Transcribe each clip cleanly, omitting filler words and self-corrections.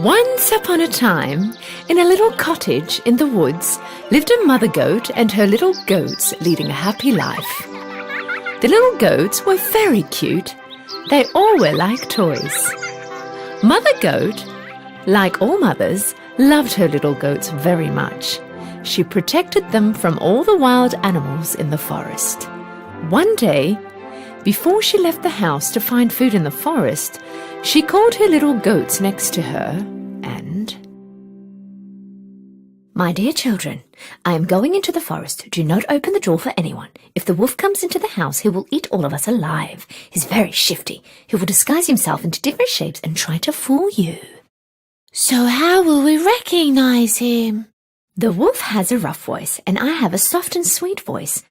Once upon a time, in a little cottage in the woods, lived a mother goat and her little goats leading a happy life. The little goats were very cute. They all were like toys. Mother goat, like all mothers, loved her little goats very much. She protected them from all the wild animals in the forest. One day, before she left the house to find food in the forest, she called her little goats next to her and... My dear children, I am going into the forest. Do not open the door for anyone. If the wolf comes into the house, he will eat all of us alive. He's very shifty. He will disguise himself into different shapes and try to fool you. So how will we recognize him? The wolf has a rough voice, and I have a soft and sweet voice.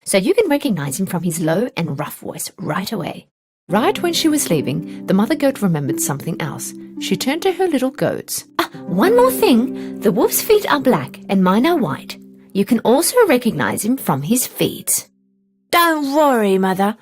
So you can recognize him from his low and rough voice right away. Right when she was leaving, the mother goat remembered something else. She turned to her little goats. One more thing. The wolf's feet are black and mine are white. You can also recognize him from his feet. Don't worry, Mother.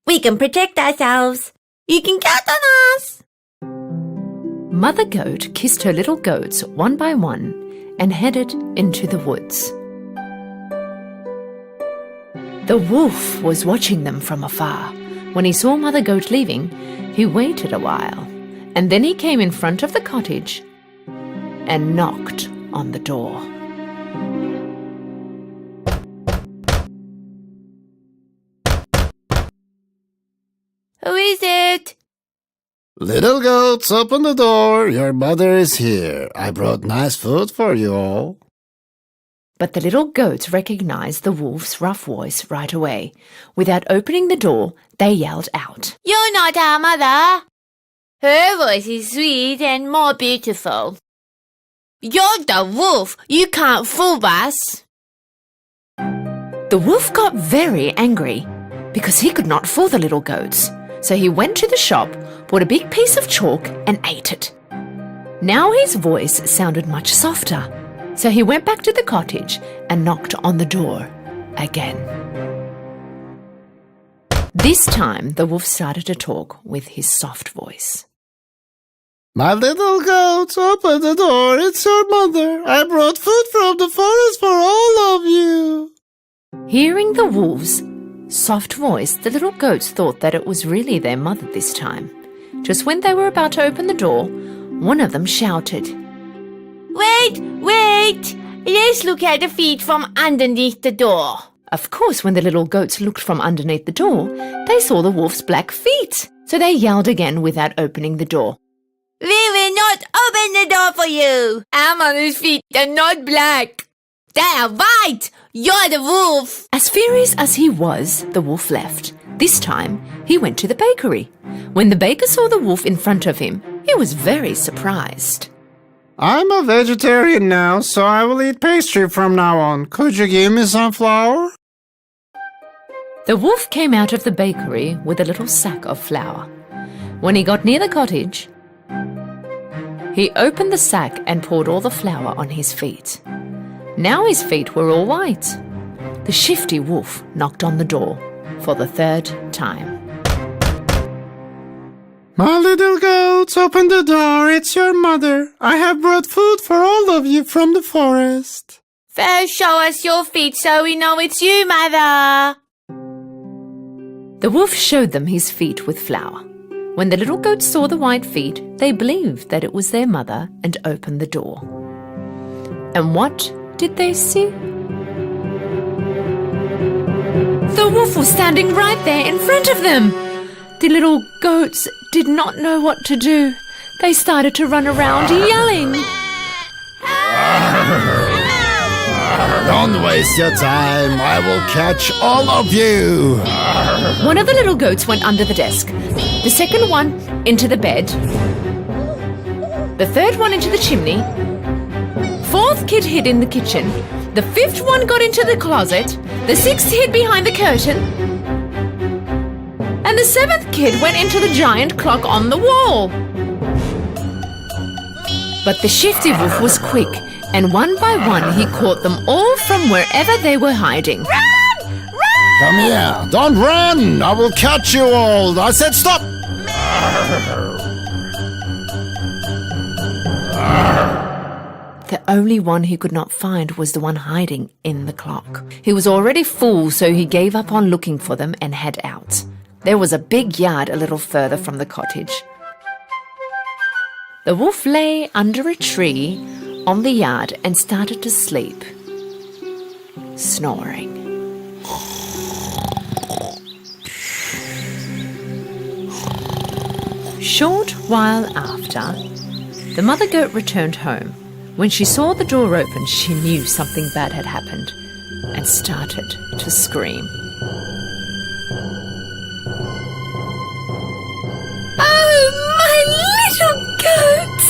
We can protect ourselves. You can count on us. Mother goat kissed her little goats one by one and headed into the woods. The wolf was watching them from afar. When he saw Mother Goat leaving, he waited a while, and then he came in front of the cottage and knocked on the door. Who is it? Little goats, open the door. Your mother is here. I brought nice food for you all. But the little goats recognized the wolf's rough voice right away. Without opening the door, they yelled out, You're not our mother. Her voice is sweet and more beautiful. You're the wolf. You can't fool us. The wolf got very angry because he could not fool the little goats. So he went to the shop, bought a big piece of chalk and ate it. Now his voice sounded much softer. So he went back to the cottage and knocked on the door again. This time, the wolf started to talk with his soft voice. My little goats, open the door. It's your mother. I brought food from the forest for all of you. Hearing the wolf's soft voice, the little goats thought that it was really their mother this time. Just when they were about to open the door, one of them shouted, Wait! Let's look at the feet from underneath the door. Of course, when the little goats looked from underneath the door, they saw the wolf's black feet. So they yelled again without opening the door. We will not open the door for you. Our mother's feet are not black. They are white. You're the wolf. As furious as he was, the wolf left. This time, he went to the bakery. When the baker saw the wolf in front of him, he was very surprised. I'm a vegetarian now, so I will eat pastry from now on. Could you give me some flour? The wolf came out of the bakery with a little sack of flour. When he got near the cottage, he opened the sack and poured all the flour on his feet. Now his feet were all white. The shifty wolf knocked on the door for the third time. My little goats, open the door. It's your mother. I have brought food for all of you from the forest. First show us your feet so we know it's you, Mother. The wolf showed them his feet with flour. When the little goats saw the white feet, they believed that it was their mother and opened the door. And what did they see? The wolf was standing right there in front of them. The little goats did not know what to do. They started to run around yelling. Don't waste your time. I will catch all of you. One of the little goats went under the desk. The second one into the bed. The third one into the chimney. Fourth kid hid in the kitchen. The fifth one got into the closet. The sixth hid behind the curtain. And the seventh kid went into the giant clock on the wall. But the shifty wolf was quick, and one by one he caught them all from wherever they were hiding. Run! Come here. Don't run. I will catch you all. I said stop. The only one he could not find was the one hiding in the clock. He was already full, so he gave up on looking for them and head out. There was a big yard a little further from the cottage. The wolf lay under a tree on the yard and started to sleep, snoring. Short while after, the mother goat returned home. When she saw the door open, she knew something bad had happened and started to scream. Oh, my little goats!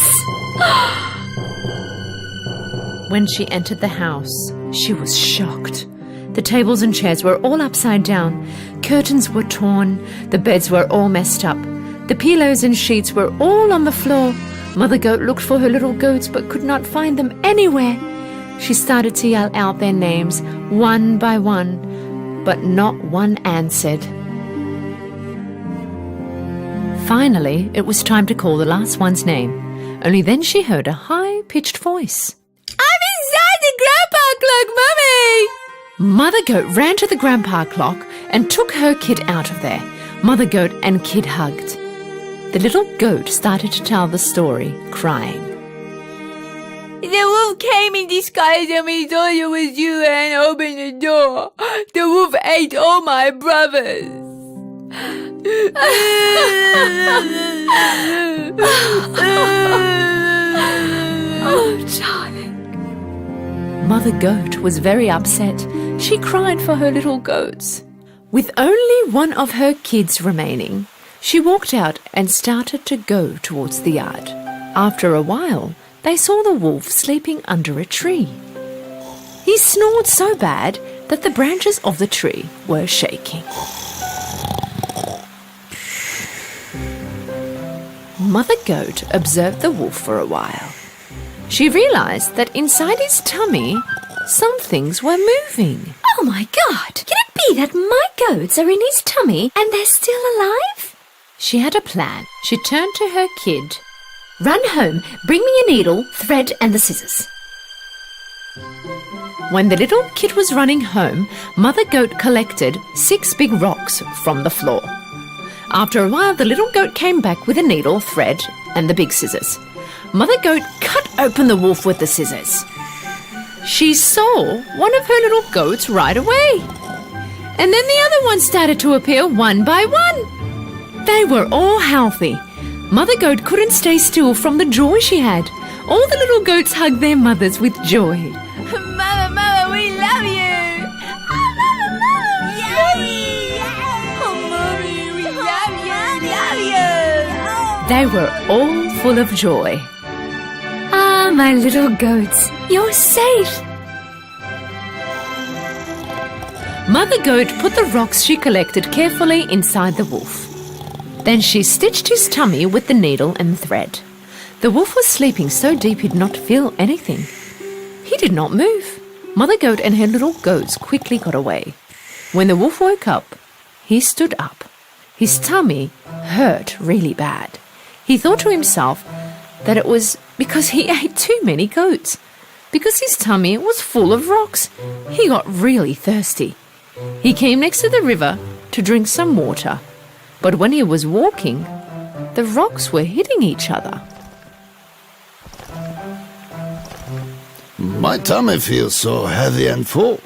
When she entered the house, she was shocked. The tables and chairs were all upside down, curtains were torn, the beds were all messed up, the pillows and sheets were all on the floor. Mother Goat looked for her little goats but could not find them anywhere. She started to yell out their names one by one, but not one answered. Finally, it was time to call the last one's name. Only then she heard a high-pitched voice. I'm inside the grandpa clock, Mummy! Mother Goat ran to the grandpa clock and took her kid out of there. Mother Goat and kid hugged. The little goat started to tell the story, crying. The wolf came in disguise and we thought it was you and opened the door. The wolf ate all my brothers. Oh, darling. Mother Goat was very upset. She cried for her little goats. With only one of her kids remaining, she walked out and started to go towards the yard. After a while, they saw the wolf sleeping under a tree. He snored so bad that the branches of the tree were shaking. Mother Goat observed the wolf for a while. She realized that inside his tummy, some things were moving. Oh, my God! Can it be that my goats are in his tummy and they're still alive? She had a plan. She turned to her kid. Run home, bring me a needle, thread and the scissors. When the little kid was running home, Mother Goat collected 6 big rocks from the floor. After a while, the little goat came back with a needle, thread and the big scissors. Mother Goat cut open the wolf with the scissors. She saw one of her little goats right away. And then the other ones started to appear one by one. They were all healthy. Mother Goat couldn't stay still from the joy she had. All the little goats hugged their mothers with joy. Mama, we love you! Oh, Mama! Yay! Oh, Mommy, we love you! They were all full of joy. Ah, my little goats, you're safe. Mother Goat put the rocks she collected carefully inside the wolf. Then she stitched his tummy with the needle and thread. The wolf was sleeping so deep he'd not feel anything. He did not move. Mother Goat and her little goats quickly got away. When the wolf woke up, he stood up. His tummy hurt really bad. He thought to himself that it was because he ate too many goats. Because his tummy was full of rocks, he got really thirsty. He came next to the river to drink some water. But when he was walking, the rocks were hitting each other. My tummy feels so heavy and full.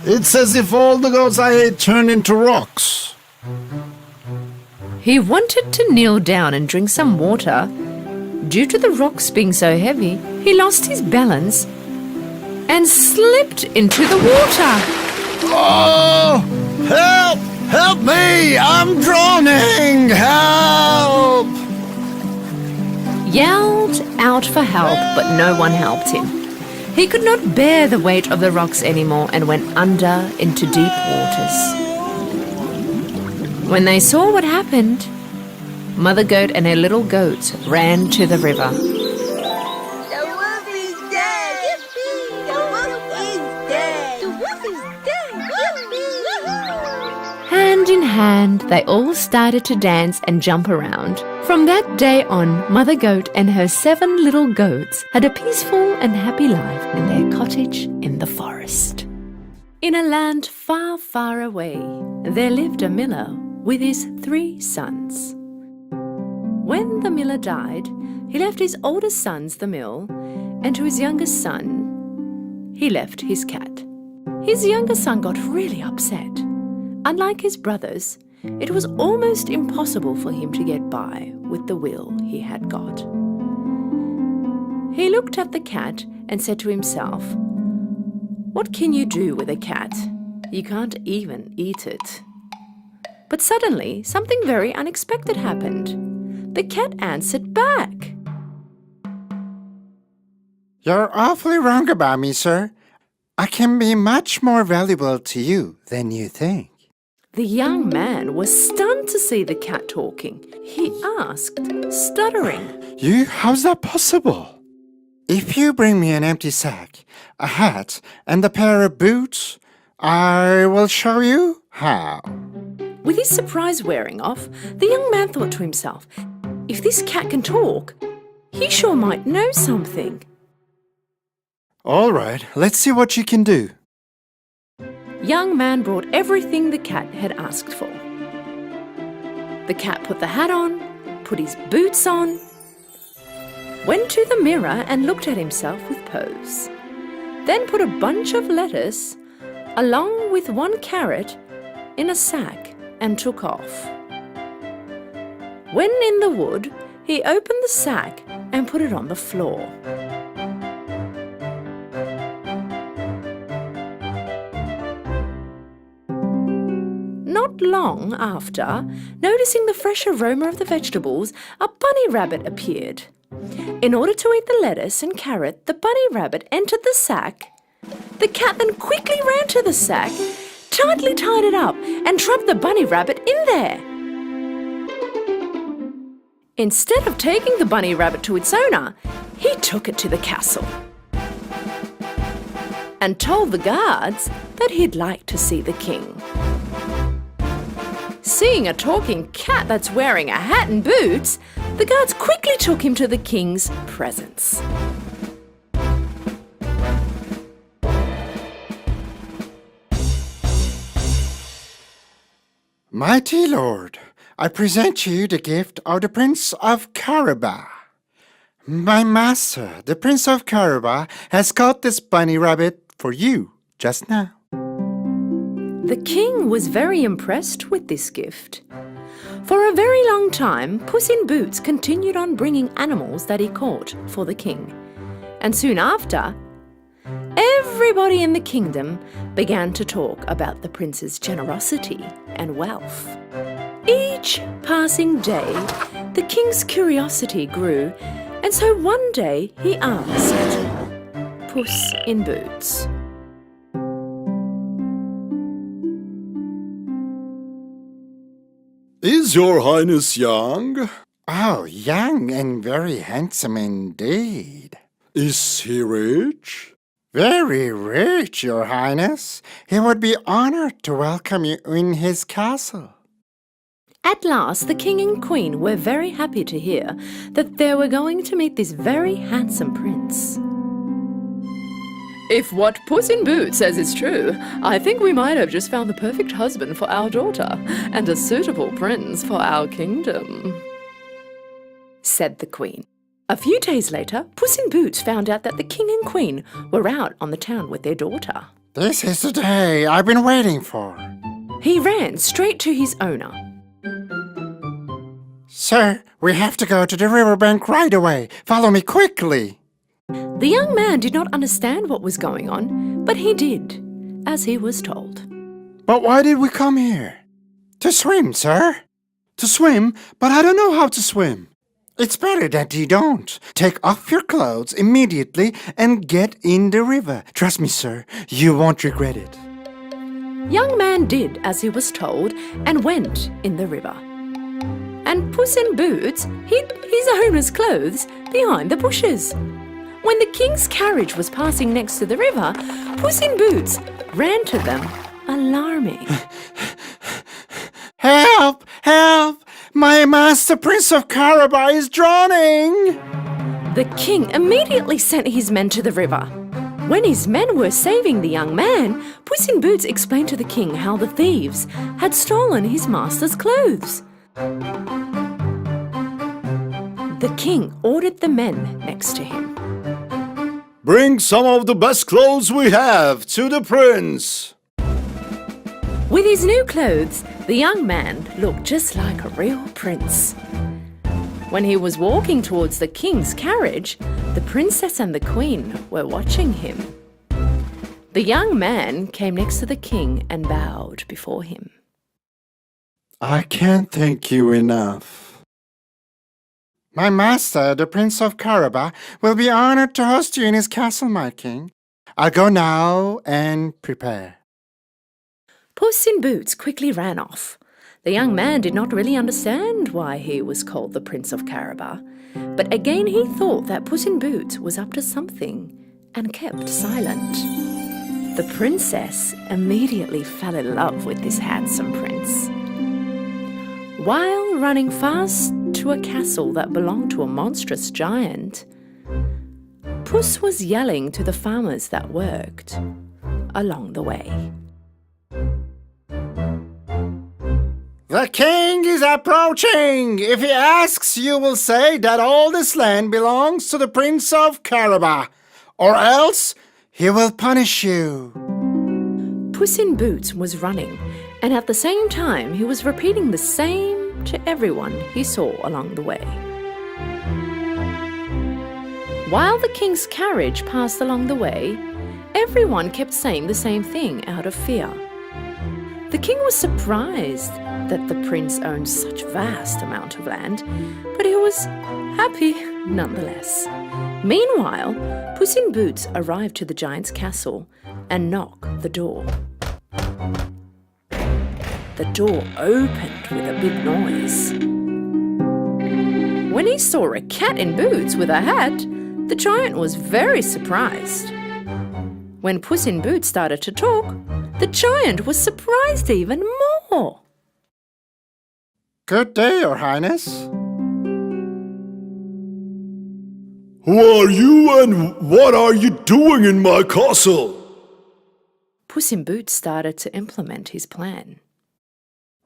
It's as if all the goats I ate turned into rocks. He wanted to kneel down and drink some water. Due to the rocks being so heavy, he lost his balance and slipped into the water. Oh! Help! Help me! I'm drowning! Help! Yelled out for help, but no one helped him. He could not bear the weight of the rocks anymore and went under into deep waters. When they saw what happened, Mother Goat and her little goats ran to the river. The wolf is dead! Yippee! The wolf is dead! The wolf is dead! Yippee! Hand in hand, they all started to dance and jump around, From that day on, Mother Goat and her 7 little goats had a peaceful and happy life in their cottage in the forest. In a land far, far away, there lived a miller with his 3 sons. When the miller died, he left his oldest sons the mill, and to his youngest son, he left his cat. His younger son got really upset. Unlike his brothers, it was almost impossible for him to get by with the will he had got. He looked at the cat and said to himself, "What can you do with a cat? You can't even eat it." But suddenly, something very unexpected happened. The cat answered back. You're awfully wrong about me, sir. I can be much more valuable to you than you think. The young man was stunned to see the cat talking. He asked, stuttering, How's that possible? If you bring me an empty sack, a hat, and a pair of boots, I will show you how. With his surprise wearing off, the young man thought to himself, if this cat can talk, he sure might know something. All right, let's see what you can do. Young man brought everything the cat had asked for. The cat put the hat on, put his boots on, went to the mirror and looked at himself with pose, then put a bunch of lettuce along with 1 carrot in a sack and took off. When in the wood, he opened the sack and put it on the floor. Not long after, noticing the fresh aroma of the vegetables, a bunny rabbit appeared. In order to eat the lettuce and carrot, the bunny rabbit entered the sack. The cat then quickly ran to the sack, tightly tied it up, and trapped the bunny rabbit in there. Instead of taking the bunny rabbit to its owner, he took it to the castle and told the guards that he'd like to see the king. Seeing a talking cat that's wearing a hat and boots, the guards quickly took him to the king's presence. Mighty Lord, I present you the gift of the Prince of Caraba. My master, the Prince of Caraba, has caught this bunny rabbit for you just now. The king was very impressed with this gift. For a very long time, Puss in Boots continued on bringing animals that he caught for the king. And soon after, everybody in the kingdom began to talk about the prince's generosity and wealth. Each passing day, the king's curiosity grew, and so one day he asked Puss in Boots, "Is your highness young? Oh, young and very handsome indeed. Is he rich?" Very rich, your highness. He would be honored to welcome you in his castle. At last, the king and queen were very happy to hear that they were going to meet this very handsome prince. If what Puss in Boots says is true, I think we might have just found the perfect husband for our daughter and a suitable prince for our kingdom, said the queen. A few days later, Puss in Boots found out that the king and queen were out on the town with their daughter. This is the day I've been waiting for. He ran straight to his owner. Sir, we have to go to the riverbank right away. Follow me quickly. The young man did not understand what was going on, but he did, as he was told. But why did we come here? To swim, sir. To swim? But I don't know how to swim. It's better that you don't. Take off your clothes immediately and get in the river. Trust me, sir, you won't regret it. Young man did as he was told and went in the river. And Puss in Boots hid his owner's clothes behind the bushes. When the king's carriage was passing next to the river, Puss in Boots ran to them, alarming. Help! Help! My master, Prince of Caraba, is drowning! The king immediately sent his men to the river. When his men were saving the young man, Puss in Boots explained to the king how the thieves had stolen his master's clothes. The king ordered the men next to him. Bring some of the best clothes we have to the prince. With his new clothes, the young man looked just like a real prince. When he was walking towards the king's carriage, the princess and the queen were watching him. The young man came next to the king and bowed before him. I can't thank you enough. My master, the Prince of Caraba, will be honored to host you in his castle, my king. I'll go now and prepare. Puss in Boots quickly ran off. The young man did not really understand why he was called the Prince of Caraba, but again he thought that Puss in Boots was up to something and kept silent. The princess immediately fell in love with this handsome prince. While running fast to a castle that belonged to a monstrous giant, Puss was yelling to the farmers that worked along the way. The king is approaching. If he asks, you will say that all this land belongs to the Prince of Caraba, or else he will punish you. Puss in Boots was running, and at the same time he was repeating the same to everyone he saw along the way. While the king's carriage passed along the way, everyone kept saying the same thing out of fear. The king was surprised that the prince owned such vast amount of land, but he was happy nonetheless. Meanwhile, Puss in Boots arrived to the giant's castle and knocked the door. The door opened with a big noise. When he saw a cat in boots with a hat, the giant was very surprised. When Puss in Boots started to talk, the giant was surprised even more. Good day, Your Highness. Who are you and what are you doing in my castle? Puss in Boots started to implement his plan.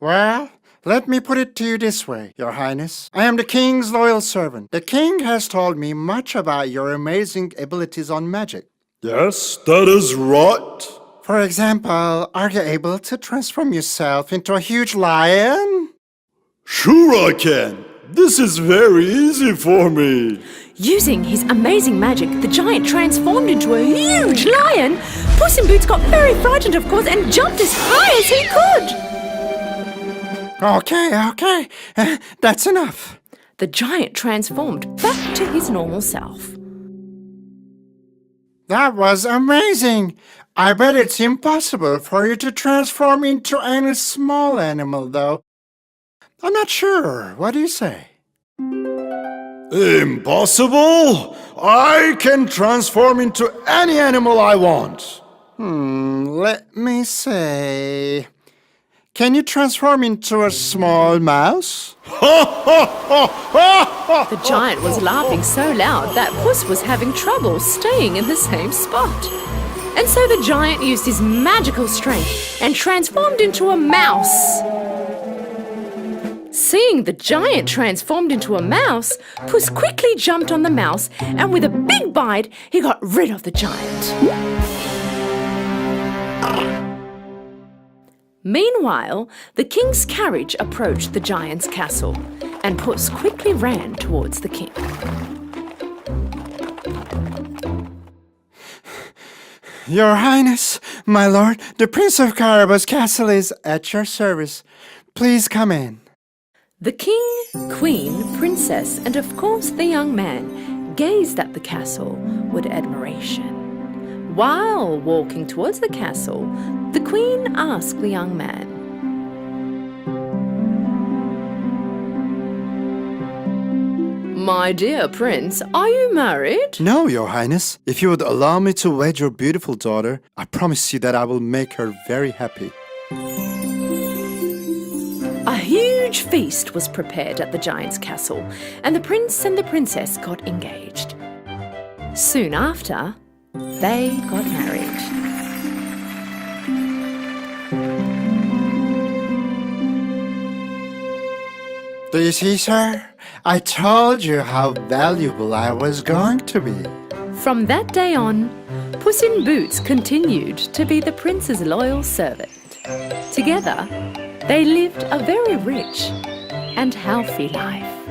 Well, let me put it to you this way, Your Highness. I am the king's loyal servant. The king has told me much about your amazing abilities on magic. Yes, that is right. For example, are you able to transform yourself into a huge lion? Sure I can. This is very easy for me. Using his amazing magic, the giant transformed into a huge lion. Puss in Boots got very frightened, of course, and jumped as high as he could. Okay. That's enough. The giant transformed back to his normal self. That was amazing. I bet it's impossible for you to transform into any small animal, though. I'm not sure. What do you say? Impossible? I can transform into any animal I want. Let me say... Can you transform into a small mouse? The giant was laughing so loud that Puss was having trouble staying in the same spot. And so the giant used his magical strength and transformed into a mouse. Seeing the giant transformed into a mouse, Puss quickly jumped on the mouse, and with a big bite, he got rid of the giant. Meanwhile, the king's carriage approached the giant's castle, and Puss quickly ran towards the king. Your Highness, my lord, the Prince of Caraba's castle is at your service. Please come in. The king, queen, princess, and of course the young man gazed at the castle with admiration. While walking towards the castle, the queen asked the young man, "My dear prince, are you married?" No, Your Highness. If you would allow me to wed your beautiful daughter, I promise you that I will make her very happy. A huge huge feast was prepared at the giant's castle, and the prince and the princess got engaged. Soon after, they got married. Do you see, sir? I told you how valuable I was going to be. From that day on, Puss in Boots continued to be the prince's loyal servant. Together, they lived a very rich and healthy life.